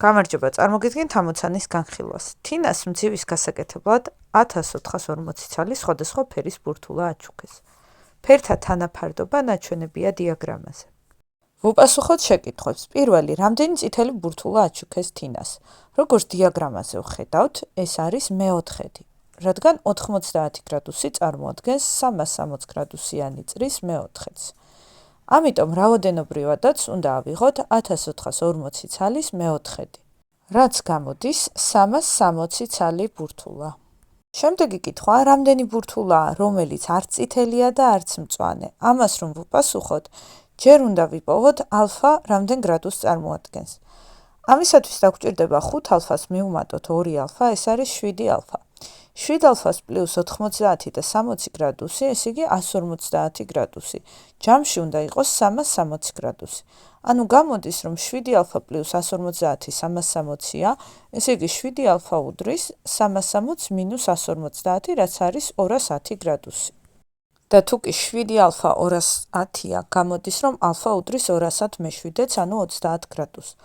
გამარჯობა, წარმოგიდგენთ ამოცანის განხილვას. თინას მძივის გასაკეთებლად 1440 ცალი სხვადასხვა ფერის ბურთულა აჩუქეს. ფერთა თანაფარდობა ნაჩვენებია დიაგრამაზე. ვუპასუხოთ შეკითხვებს. პირველი, რამდენი წითელი ბურთულა აჩუქეს თინას? როგორც დიაგრამაზე ვხედავთ, ეს არის მეოთხედი, რადგან 90 გრადუსი წარმოადგენს 360 გრადუსიანი წრის მეოთხედს. ამიტომ რაოდენობრივადაც უნდა ავიღოთ 1440 ცალის მეოთხედი, რაც გამოდის 360 ცალი ბურთულა. შემდეგი კითხვა, რამდენი ბურთულაა, რომელიც არც წითელია და არც მწვანე? ამას რომ ვუპასუხოთ, ჯერ უნდა ვიპოვოთ ალფა რამდენ გრადუსს წარმოადგენს. ამისათვის დაგვჭირდება 5 ალფას მივუმატოთ 2 ალფა, ეს არის 7 ალფა. 7 ალფას პლუს 90 და 60 გრადუსი, ეს იგი 150 გრადუსი. ჯამში უნდა იყოს 360 გრადუსი. ანუ გამოდის, რომ 7 ალფა პლუს 150 360-ია, ეს იგი 7 ალფა უდრის 360 მინუს 150, რაც არის 210 გრადუსი. და თუ კი 7 ალფა 210-ია, გამოდის, რომ ალფა უდრის 210 მე-7-ს, ანუ 30 გრადუსს.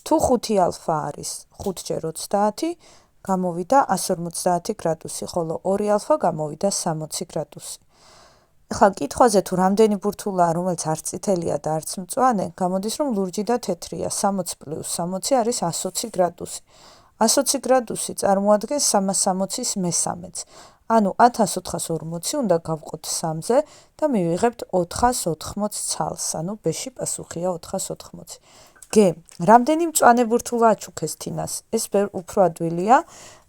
თუ 5 ალფა არის 5 ჯერ 30, გამოვიდა 150 გრადუსი, ხოლო 2 ალფა გამოვიდა 60 გრადუსი. ახლა კითხვაზე თუ რამდენი ბურთულაა, რომელიც არც წითელია და არც მწვანე, გამოდის, რომ ლურჯი და თეთრია. 60 პლუს 60 არის 120 გრადუსი. 120 გრადუსი წარმოადგენს 360-ის მე-3-ს. ანუ 1440 უნდა გავყოთ 3-ზე და მივიღებთ 480 ცალს, ანუ B-ში პასუხია 480. გ. რამდენი მწვანე ბურთულა აჩუქეს თინას? ეს უფრო ადვილია,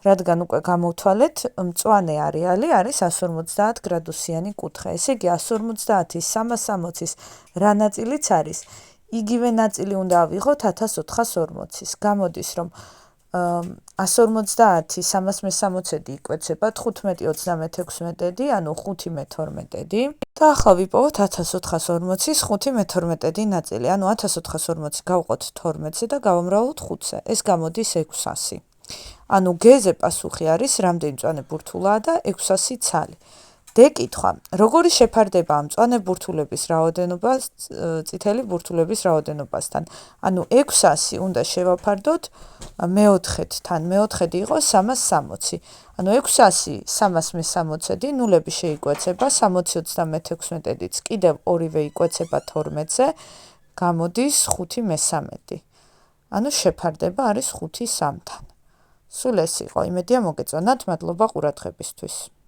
რადგან უკვე გამოვთვალეთ, მწვანე არეალი არის 150 გრადუსიანი კუთხე. ესე იგი 150-ის 360-ის რა ნაწილიც არის? იგივე ნაწილი უნდა ავიღოთ 1440-ის. გამოდის, რომ 150 300 მე-60 იკვეცება 15-26, ანუ 5 მე-12. და ახლა ვიპოვოთ 1440-ის 5 მე-12 ნაწილი, ანუ 1440 გავყოთ 12-ზე და გავამრავლოთ 5-ზე. ეს გამოდის 600. ანუ G-ზე პასუხი არის რამდენი მწვანე ბურთულაა და 600 ცალი. D კითხვა, როგორი შეფარდება მწვანე ბურთულების რაოდენობა წითელი ბურთულების რაოდენობასთან? ანუ 600 უნდა შევაფარდოთ მეოთხედთან. მეოთხედი იყოს 360. ანუ 600 300 მე-60, ნულები შეიკვეცება, 60 36-იც კიდევ ორივე იკვეცება 12-ზე, გამოდის 5 მე-13. ანუ შეფარდება არის 5 3-თან. სულ ეს იყო, იმედია მოგეწონათ, მადლობა ყურადღებისთვის.